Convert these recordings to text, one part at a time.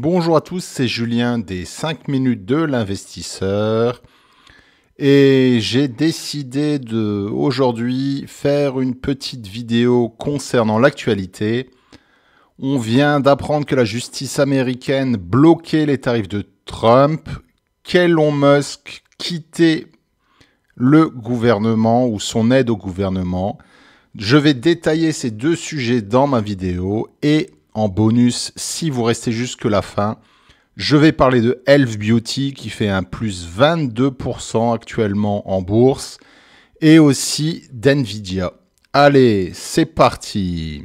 Bonjour à tous, c'est Julien des 5 minutes de l'investisseur et j'ai décidé de aujourd'hui faire une petite vidéo concernant l'actualité. On vient d'apprendre que la justice américaine bloquait les tarifs de Trump, qu'Elon Musk quittait le gouvernement ou son aide au gouvernement. Je vais détailler ces deux sujets dans ma vidéo et en bonus, si vous restez jusque la fin, je vais parler de Elf Beauty qui fait un plus 22% actuellement en bourse et aussi d'Nvidia. Allez, c'est parti.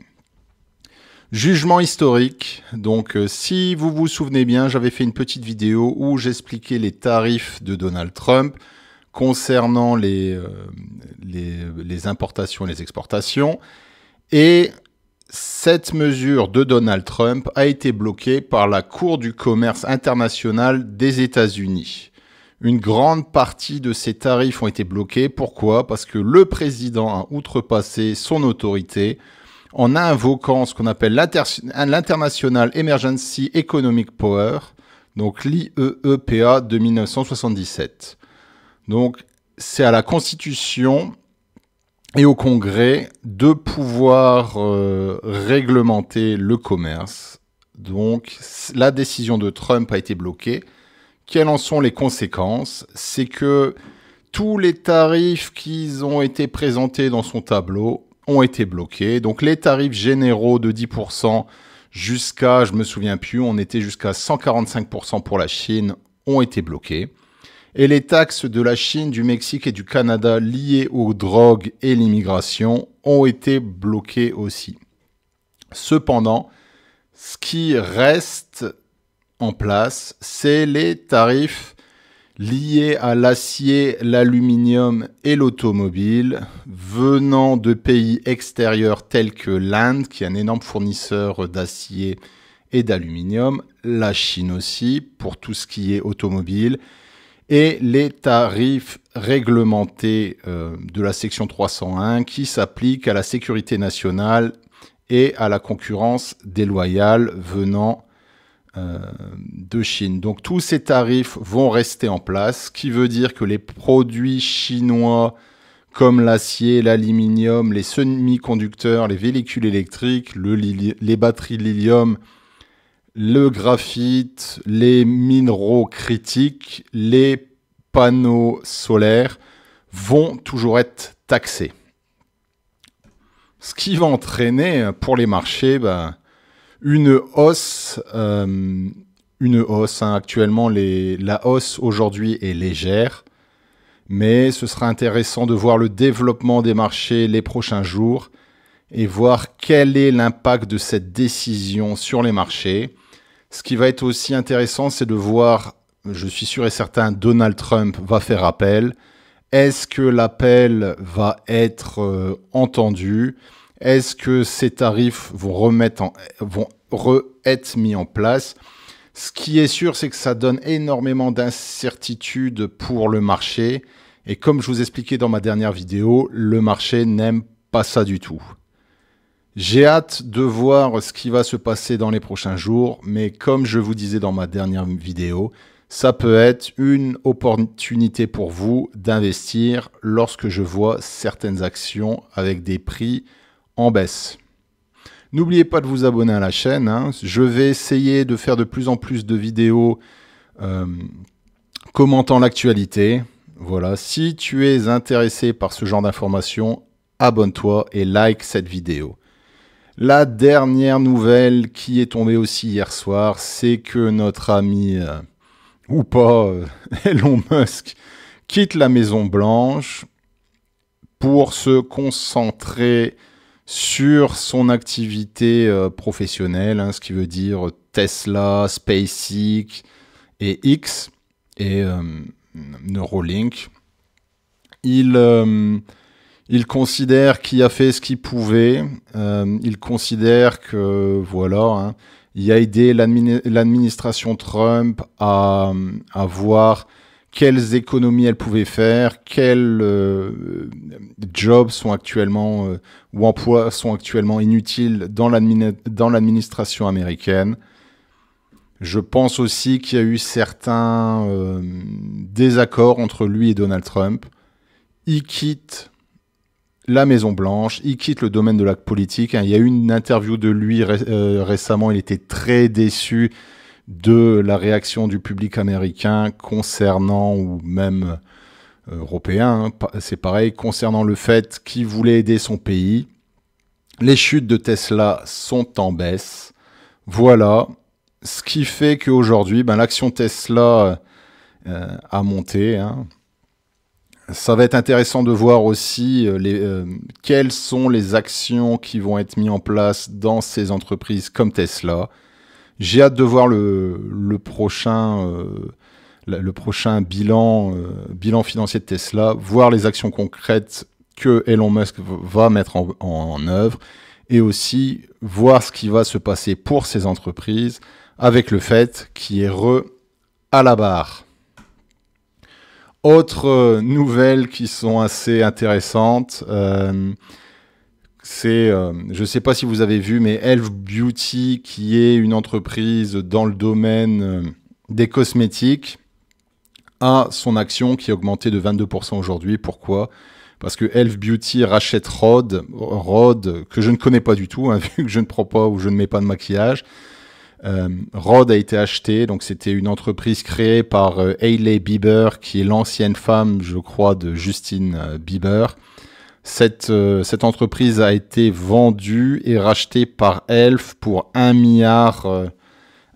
Jugement historique. Donc, si vous vous souvenez bien, j'avais fait une petite vidéo où j'expliquais les tarifs de Donald Trump concernant les importations et les exportations. Et cette mesure de Donald Trump a été bloquée par la Cour du commerce international des États-Unis. Une grande partie de ces tarifs ont été bloqués. Pourquoi? Parce que le président a outrepassé son autorité en invoquant ce qu'on appelle l'International Emergency Economic Power, donc l'IEEPA de 1977. Donc, c'est à la Constitution et au Congrès de pouvoir réglementer le commerce. Donc, la décision de Trump a été bloquée. Quelles en sont les conséquences? C'est que tous les tarifs qui ont été présentés dans son tableau ont été bloqués. Donc, les tarifs généraux de 10% jusqu'à, je me souviens plus, on était jusqu'à 145% pour la Chine, ont été bloqués. Et les taxes de la Chine, du Mexique et du Canada liées aux drogues et l'immigration ont été bloquées aussi. Cependant, ce qui reste en place, c'est les tarifs liés à l'acier, l'aluminium et l'automobile venant de pays extérieurs tels que l'Inde, qui est un énorme fournisseur d'acier et d'aluminium, la Chine aussi, pour tout ce qui est automobile, et les tarifs réglementés de la section 301 qui s'appliquent à la sécurité nationale et à la concurrence déloyale venant de Chine. Donc tous ces tarifs vont rester en place, ce qui veut dire que les produits chinois comme l'acier, l'aluminium, les semi-conducteurs, les véhicules électriques, les batteries lithium, le graphite, les minéraux critiques, les panneaux solaires vont toujours être taxés. Ce qui va entraîner pour les marchés une hausse. Actuellement, la hausse aujourd'hui est légère, mais ce sera intéressant de voir le développement des marchés les prochains jours et voir quel est l'impact de cette décision sur les marchés. Ce qui va être aussi intéressant, c'est de voir, je suis sûr et certain, Donald Trump va faire appel. Est-ce que l'appel va être entendu? Est-ce que ces tarifs vont être mis en place? Ce qui est sûr, c'est que ça donne énormément d'incertitudes pour le marché. Et comme je vous expliquais dans ma dernière vidéo, le marché n'aime pas ça du tout. J'ai hâte de voir ce qui va se passer dans les prochains jours, mais comme je vous disais dans ma dernière vidéo, ça peut être une opportunité pour vous d'investir lorsque je vois certaines actions avec des prix en baisse. N'oubliez pas de vous abonner à la chaîne. Je vais essayer de faire de plus en plus de vidéos commentant l'actualité. Voilà, si tu es intéressé par ce genre d'informations, abonne-toi et like cette vidéo. La dernière nouvelle qui est tombée aussi hier soir, c'est que notre ami, ou pas, Elon Musk, quitte la Maison Blanche pour se concentrer sur son activité professionnelle, ce qui veut dire Tesla, SpaceX et X et Neuralink. Il considère qu'il a fait ce qu'il pouvait. Il considère que, voilà, il a aidé l'administration Trump à voir quelles économies elle pouvait faire, quels jobs sont actuellement, ou emplois sont actuellement inutiles dans l'administration américaine. Je pense aussi qu'il y a eu certains désaccords entre lui et Donald Trump. Il quitte la Maison-Blanche, il quitte le domaine de la politique. Il y a eu une interview de lui récemment, il était très déçu de la réaction du public américain concernant, ou même européen, c'est pareil, concernant le fait qu'il voulait aider son pays. Les chutes de Tesla sont en baisse. Voilà. Ce qui fait qu'aujourd'hui, l'action Tesla a monté. Hein. Ça va être intéressant de voir aussi quelles sont les actions qui vont être mises en place dans ces entreprises comme Tesla. J'ai hâte de voir le prochain bilan financier de Tesla, voir les actions concrètes que Elon Musk va mettre en œuvre, et aussi voir ce qui va se passer pour ces entreprises avec le fait qu'il y ait à la barre. Autres nouvelles qui sont assez intéressantes, je ne sais pas si vous avez vu, mais Elf Beauty, qui est une entreprise dans le domaine des cosmétiques, a son action qui a augmenté de 22% aujourd'hui. Pourquoi ? Parce que Elf Beauty rachète Rhode, que je ne connais pas du tout, hein, vu que je ne prends pas ou je ne mets pas de maquillage. Rhode a été acheté, donc c'était une entreprise créée par Hailey Bieber, qui est l'ancienne femme, je crois, de Justin Bieber. Cette entreprise a été vendue et rachetée par Elf pour 1 milliard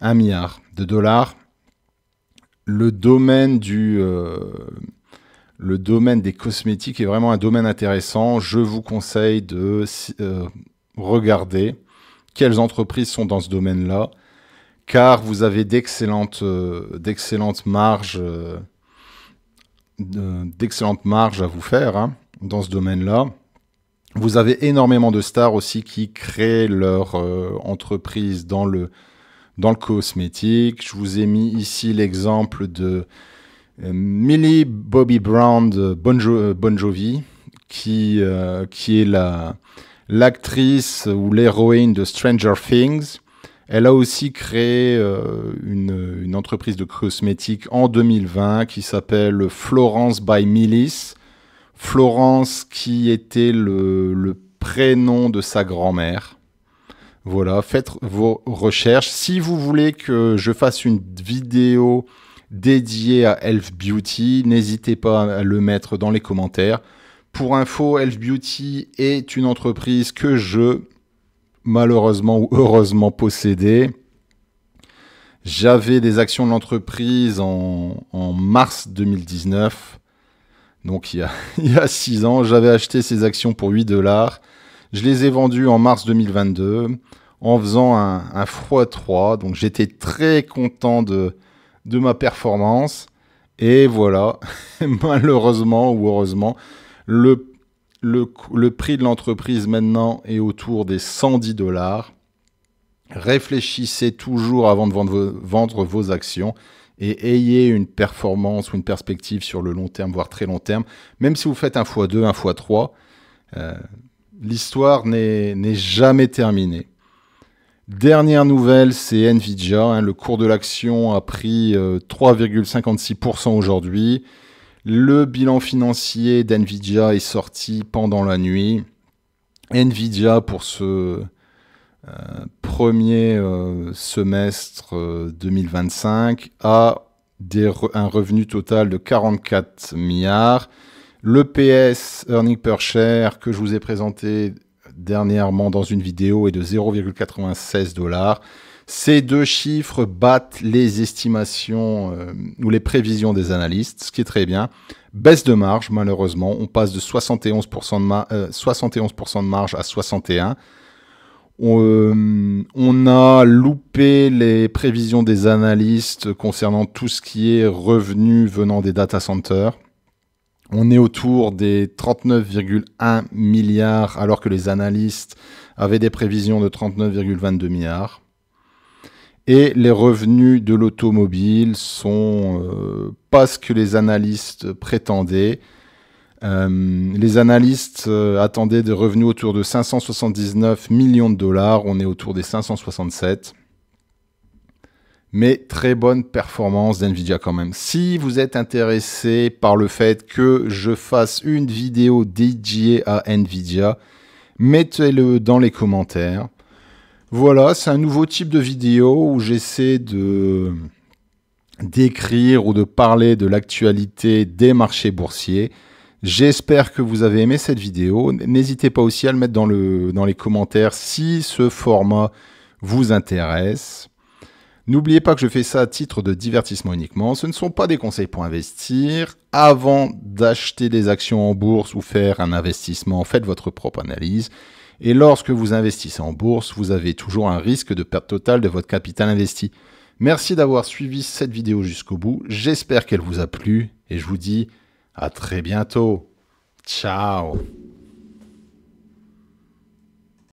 de dollars. Le domaine des cosmétiques est vraiment un domaine intéressant. Je vous conseille de regarder quelles entreprises sont dans ce domaine-là, car vous avez d'excellentes marges à vous faire hein, dans ce domaine-là. Vous avez énormément de stars aussi qui créent leur entreprise dans le cosmétique. Je vous ai mis ici l'exemple de Millie Bobby Brown de Bon Jovi, qui est l'actrice ou l'héroïne de Stranger Things. Elle a aussi créé une entreprise de cosmétiques en 2020 qui s'appelle Florence by Millis. Florence qui était le prénom de sa grand-mère. Voilà, faites vos recherches. Si vous voulez que je fasse une vidéo dédiée à Elf Beauty, n'hésitez pas à le mettre dans les commentaires. Pour info, Elf Beauty est une entreprise que je, malheureusement ou heureusement, possédais. J'avais des actions de l'entreprise en mars 2019. Donc il y a 6 ans, j'avais acheté ces actions pour 8 $. Je les ai vendues en mars 2022 en faisant un x3. Donc j'étais très content de ma performance. Et voilà, malheureusement ou heureusement, le prix de l'entreprise maintenant est autour des 110 $. Réfléchissez toujours avant de vendre vos actions et ayez une performance ou une perspective sur le long terme, voire très long terme. Même si vous faites un x2, un x3, l'histoire n'est jamais terminée. Dernière nouvelle, c'est Nvidia. Hein, le cours de l'action a pris 3,56% aujourd'hui. Le bilan financier d'Nvidia est sorti pendant la nuit. Nvidia, pour ce premier semestre 2025, a un revenu total de 44 milliards. L'EPS, Earning Per Share, que je vous ai présenté dernièrement dans une vidéo, est de 0,96 $. Ces deux chiffres battent les estimations ou les prévisions des analystes, ce qui est très bien. Baisse de marge, malheureusement. On passe de 71% de marge à 61%. On a loupé les prévisions des analystes concernant tout ce qui est revenus venant des data centers. On est autour des 39,1 milliards alors que les analystes avaient des prévisions de 39,22 milliards. Et les revenus de l'automobile sont pas ce que les analystes prétendaient. Les analystes attendaient des revenus autour de 579 millions de $. On est autour des 567. mais très bonne performance d'NVIDIA quand même. Si vous êtes intéressé par le fait que je fasse une vidéo dédiée à NVIDIA, mettez-le dans les commentaires. Voilà, c'est un nouveau type de vidéo où j'essaie d'écrire ou de parler de l'actualité des marchés boursiers. J'espère que vous avez aimé cette vidéo. N'hésitez pas aussi à le mettre dans les commentaires si ce format vous intéresse. N'oubliez pas que je fais ça à titre de divertissement uniquement. Ce ne sont pas des conseils pour investir. Avant d'acheter des actions en bourse ou faire un investissement, faites votre propre analyse. Et lorsque vous investissez en bourse, vous avez toujours un risque de perte totale de votre capital investi. Merci d'avoir suivi cette vidéo jusqu'au bout. J'espère qu'elle vous a plu et je vous dis à très bientôt. Ciao!